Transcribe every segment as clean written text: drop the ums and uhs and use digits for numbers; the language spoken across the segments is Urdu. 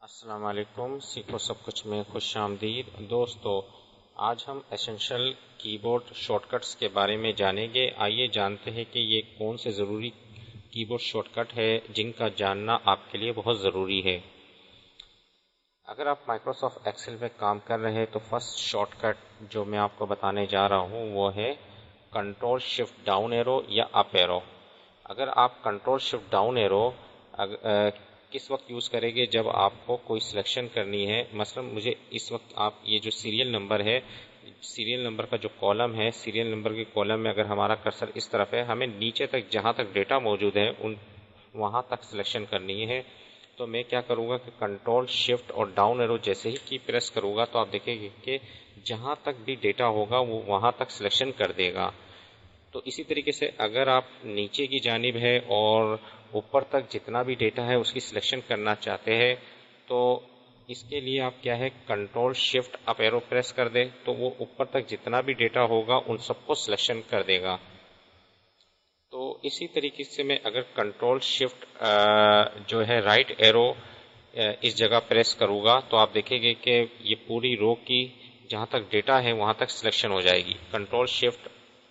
السلام علیکم، سیکھو سب کچھ میں خوش آمدید دوستو۔ آج ہم ایسنشل کی بورڈ شارٹ کٹس کے بارے میں جانیں گے۔ آئیے جانتے ہیں کہ یہ کون سے ضروری کی بورڈ شارٹ کٹ ہے جن کا جاننا آپ کے لیے بہت ضروری ہے۔ اگر آپ مائکروسافٹ ایکسل میں کام کر رہے ہیں تو فرسٹ شارٹ کٹ جو میں آپ کو بتانے جا رہا ہوں وہ ہے کنٹرول شفٹ ڈاؤن ایرو یا اپ ایرو۔ اگر آپ کنٹرول شفٹ ڈاؤن ایرو کس وقت یوز کریں گے؟ جب آپ کو کوئی سلیکشن کرنی ہے، مثلا مجھے اس وقت آپ یہ جو سیریل نمبر ہے، سیریل نمبر کا جو کالم ہے، سیریل نمبر کے کالم میں اگر ہمارا کرسر اس طرف ہے، ہمیں نیچے تک جہاں تک ڈیٹا موجود ہے وہاں تک سلیکشن کرنی ہے، تو میں کیا کروں گا کہ کنٹرول شفٹ اور ڈاؤن ایرو جیسے ہی کی پریس کروں گا تو آپ دیکھیں گے کہ جہاں تک بھی ڈیٹا ہوگا وہ وہاں تک سلیکشن کر دے گا۔ تو اسی طریقے سے اگر آپ نیچے کی جانب ہے اور اوپر تک جتنا بھی ڈیٹا ہے اس کی سلیکشن کرنا چاہتے ہیں تو اس کے لیے آپ کیا ہے کنٹرول شفٹ اپ ایرو پریس کر دیں تو وہ اوپر تک جتنا بھی ڈیٹا ہوگا ان سب کو سلیکشن کر دے گا۔ تو اسی طریقے سے میں اگر کنٹرول شفٹ جو ہے رائٹ ایرو اس جگہ پریس کروں گا تو آپ دیکھیں گے کہ یہ پوری رو کی جہاں تک ڈیٹا ہے وہاں تک سلیکشن ہو جائے گی۔ Control shift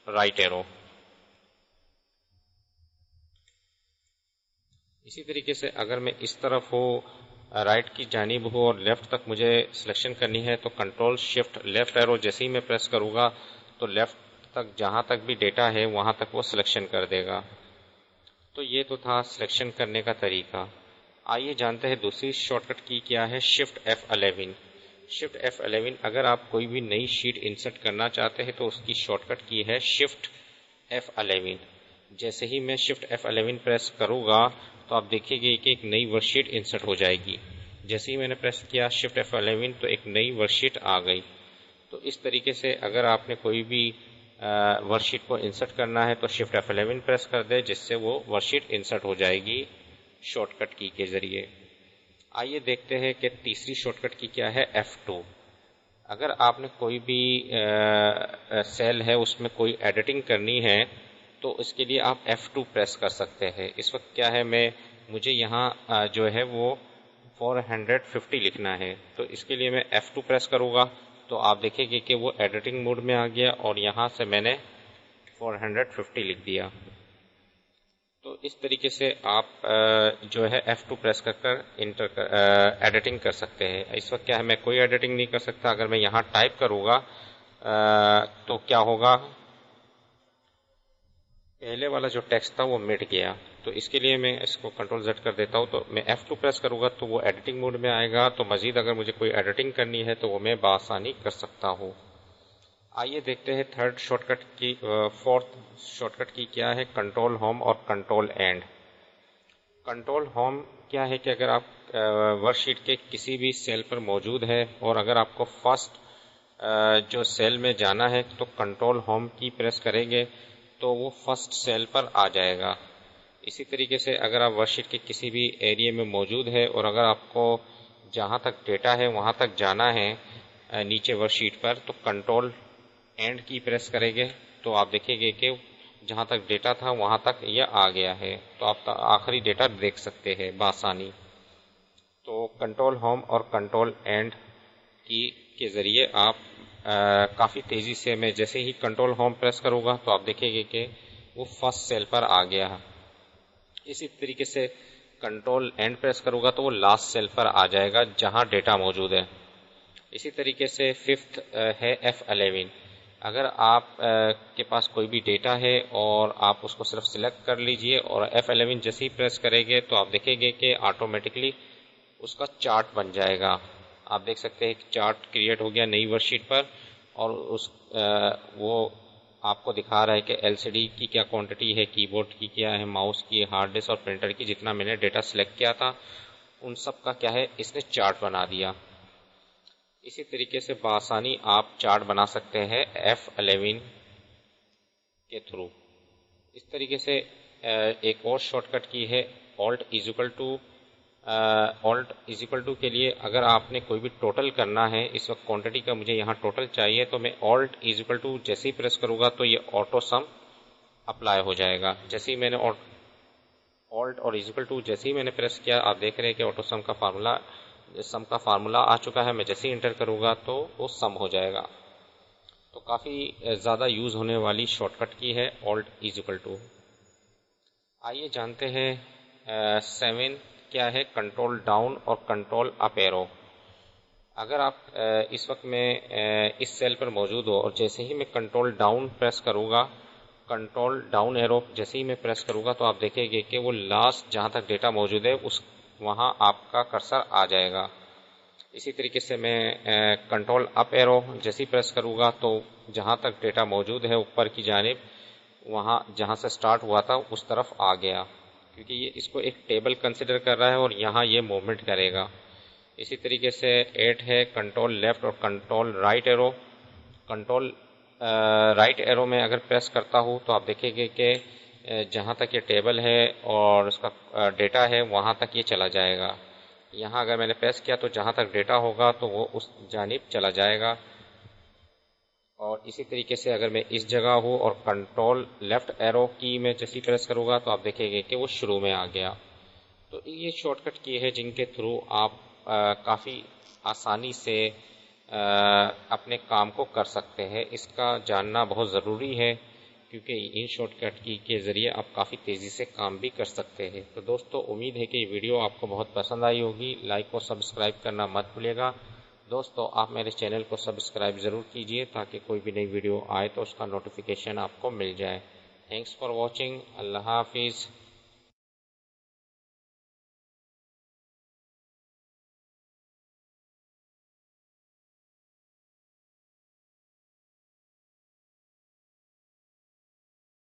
right arrow. اسی طریقے سے اگر میں اس طرف ہو رائٹ کی جانب ہو اور لیفٹ تک مجھے سلیکشن کرنی ہے تو کنٹرول شفٹ لیفٹ ایرو جیسے ہی میں پریس کروں گا تو لیفٹ تک جہاں تک بھی ڈیٹا ہے وہاں تک وہ سلیکشن کر دے گا۔ تو یہ تو تھا سلیکشن کرنے کا طریقہ۔ آئیے جانتے ہیں دوسری شارٹ کٹ کی کیا ہے، شفٹ F11۔ شفٹ F11 اگر آپ کوئی بھی نئی شیٹ انسرٹ کرنا چاہتے ہیں تو اس کی شارٹ کٹ کی ہے شفٹ F11۔ جیسے ہی میں شفٹ F11 پریس کروں گا تو آپ دیکھیں گے کہ ایک نئی ورک شیٹ انسرٹ ہو جائے گی۔ جیسے ہی میں نے پریس کیا شفٹ F11 تو ایک نئی ورک شیٹ آ گئی۔ تو اس طریقے سے اگر آپ نے کوئی بھی ورک شیٹ کو انسرٹ کرنا ہے تو شفٹ F11 پریس کر دے جس سے وہ ورک شیٹ انسرٹ ہو جائے گی شارٹ کٹ کی کے ذریعے۔ آئیے دیکھتے ہیں کہ تیسری شارٹ کٹ کی کیا ہے، F2۔ اگر آپ نے کوئی بھی سیل ہے اس میں کوئی ایڈیٹنگ کرنی ہے تو اس کے لیے آپ F2 پریس کر سکتے ہیں۔ اس وقت کیا ہے مجھے یہاں جو ہے وہ 450 لکھنا ہے تو اس کے لیے میں F2 پریس کروں گا تو آپ دیکھیں گے کہ وہ ایڈیٹنگ موڈ میں آ گیا اور یہاں سے میں نے 450 لکھ دیا۔ تو اس طریقے سے آپ جو ہے F2 پریس کر ایڈیٹنگ کر سکتے ہیں۔ اس وقت کیا ہے میں کوئی ایڈیٹنگ نہیں کر سکتا۔ اگر میں یہاں ٹائپ کروں گا تو کیا ہوگا، پہلے والا جو ٹیکسٹ تھا وہ مٹ گیا۔ تو اس کے لیے میں اس کو کنٹرول Z کر دیتا ہوں تو میں F2 پریس کروں گا تو وہ ایڈیٹنگ موڈ میں آئے گا۔ تو مزید اگر مجھے کوئی ایڈیٹنگ کرنی ہے تو وہ میں بآسانی کر سکتا ہوں۔ آئیے دیکھتے ہیں تھرڈ شارٹ کٹ کی، فورتھ شارٹ کٹ کی کیا ہے، کنٹرول ہوم اور کنٹرول اینڈ۔ کنٹرول ہوم کیا ہے کہ اگر آپ ورک شیٹ کے کسی بھی سیل پر موجود ہے اور اگر آپ کو فرسٹ جو سیل میں جانا ہے تو کنٹرول ہوم کی پریس کریں گے تو وہ فرسٹ سیل پر آ جائے گا۔ اسی طریقے سے اگر آپ ورک شیٹ کے کسی بھی ایریے میں موجود ہے اور اگر آپ کو جہاں تک ڈیٹا ہے وہاں تک جانا ہے نیچے ورک شیٹ پر تو کنٹرول اینڈ کی پریس کریں گے تو آپ دیکھیں گے کہ جہاں تک ڈیٹا تھا وہاں تک یہ آ گیا ہے تو آپ آخری ڈیٹا دیکھ سکتے ہیں بآسانی۔ تو کنٹرول ہوم اور کنٹرول اینڈ کی کے ذریعے آپ کافی تیزی سے، میں جیسے ہی کنٹرول ہوم پریس کروں گا تو آپ دیکھیں گے کہ وہ فرسٹ سیل پر آ گیا ہے۔ اسی طریقے سے کنٹرول اینڈ پریس کروں گا تو وہ لاسٹ سیل پر آ جائے گا جہاں ڈیٹا موجود ہے۔ اسی طریقے سے ففتھ ہے F11۔ اگر آپ کے پاس کوئی بھی ڈیٹا ہے اور آپ اس کو صرف سلیکٹ کر لیجئے اور F11 جیسے ہی پریس کریں گے تو آپ دیکھیں گے کہ آٹومیٹکلی اس کا چارٹ بن جائے گا۔ آپ دیکھ سکتے ہیں کہ چارٹ کریٹ ہو گیا نئی ورک شیٹ پر اور وہ آپ کو دکھا رہا ہے کہ LCD کی کیا کوانٹٹی ہے، کی بورڈ کی کیا ہے، ماؤس کی، ہارڈ ڈسک اور پرنٹر کی جتنا میں نے ڈیٹا سلیکٹ کیا تھا ان سب کا کیا ہے اس نے چارٹ بنا دیا۔ اسی طریقے سے بآسانی آپ چارٹ بنا سکتے ہیں F11 کے تھرو۔ اس طریقے سے ایک اور شارٹ کٹ کی ہے Alt is equal to کے لیے اگر آپ نے کوئی بھی ٹوٹل کرنا ہے، اس وقت کوانٹٹی کا مجھے یہاں ٹوٹل چاہیے تو میں Alt is equal to جیسے ہی پریس کروں گا تو یہ آٹو سم اپلائی ہو جائے گا۔ جیسے ہی میں نے Alt اور is equal to جیسے ہی میں نے پریس کیا آپ دیکھ رہے ہیں کہ آٹو سم کا فارمولا سم کا فارمولا آ چکا ہے، میں جیسے ہی انٹر کروں گا تو وہ سم ہو جائے گا. تو کافی زیادہ یوز ہونے والی شارٹ کٹ کی ہے Alt=. آئیے جانتے ہیں 7 کیا ہے. کنٹرول ڈاؤن اور کنٹرول اپ ایرو. اگر آپ اس وقت میں اس سیل پر موجود ہو اور جیسے ہی میں کنٹرول ڈاؤن پریس کروں گا، کنٹرول ڈاؤن ایرو جیسے ہی میں پریس کروں گا تو آپ دیکھیں گے کہ وہ لاسٹ جہاں تک ڈیٹا موجود ہے وہاں آپ کا کرسر آ جائے گا. اسی طریقے سے میں کنٹرول اپ ایرو جیسے ہی پریس کروں گا تو جہاں تک ڈیٹا موجود ہے اوپر کی جانب، وہاں جہاں سے سٹارٹ ہوا تھا اس طرف آ گیا، کیونکہ یہ اس کو ایک ٹیبل کنسیڈر کر رہا ہے اور یہاں یہ موومنٹ کرے گا. اسی طریقے سے 8 ہے کنٹرول لیفٹ اور control right arrow. Control right arrow میں اگر پریس کرتا ہوں تو آپ دیکھیں گے کہ جہاں تک یہ ٹیبل ہے اور اس کا ڈیٹا ہے وہاں تک یہ چلا جائے گا. یہاں اگر میں نے پریس کیا تو جہاں تک ڈیٹا ہوگا تو وہ اس جانب چلا جائے گا. اور اسی طریقے سے اگر میں اس جگہ ہوں اور کنٹرول لیفٹ ایرو کی میں جیسے پریس کروں گا تو آپ دیکھیں گے کہ وہ شروع میں آ گیا. تو یہ شارٹ کٹ کی ہے جن کے تھرو آپ کافی آسانی سے اپنے کام کو کر سکتے ہیں. اس کا جاننا بہت ضروری ہے کیونکہ ان شارٹ کٹ کی کے ذریعے آپ کافی تیزی سے کام بھی کر سکتے ہیں. تو دوستو امید ہے کہ یہ ویڈیو آپ کو بہت پسند آئی ہوگی. لائک اور سبسکرائب کرنا مت بھولیے گا. دوستو آپ میرے چینل کو سبسکرائب ضرور کیجئے تاکہ کوئی بھی نئی ویڈیو آئے تو اس کا نوٹیفیکیشن آپ کو مل جائے. Thanks for watching. اللہ حافظ.